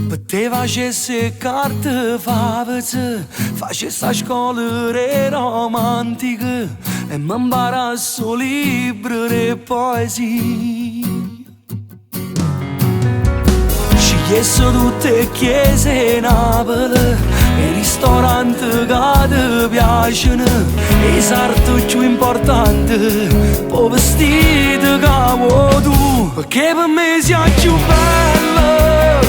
Poteva essere cartavavazza, facesse a scuola romantica e mi imbarazzo libro di poesia. Scegliesse tutte chiese Napoli e ristoranti che ti piacciono e sarto più importante poi vestito che vuoi tu, perché per me sia più bella,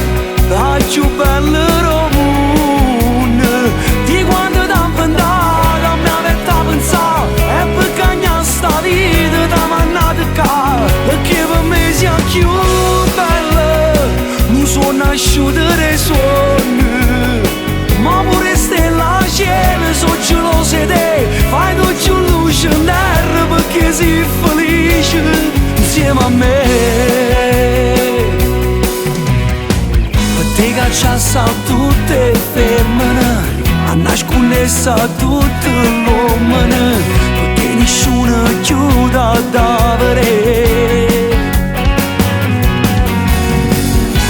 la più bella del mondo. Di quando t'ho inventato mi avete pensato e per cagnare sta vita t'ho mandato qua, perché per me sia più bella, non sono nasciuto dai sogni, ma pure stelle al cielo sono gelose te, fai tu più luce in terra perché sei felice insieme a me. Te cacciassi a tutte femmine, a nascondersi a tutte l'uomini, perché nessuno chiude da vedere.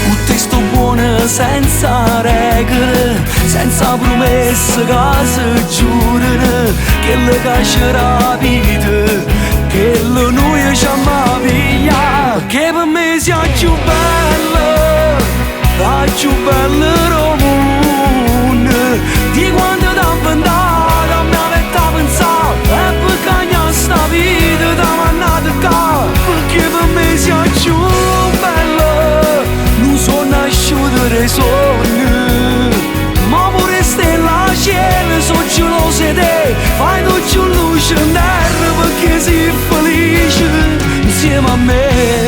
Un testo buono senza regole, senza promesse che si giurano, che le caccerà la vita, che le noi ci ama via, che per me sia più bella, la più bella del mondo. Di quando t'ho inventato mi avete pensato e per cagnare sta vita t'ho mandato qua, perché per me sia più bella, non sono nasciuto dai sogni, ma pure stelle al cielo sono gelose te, fai tu più luce in terra perché sei felice insieme a me.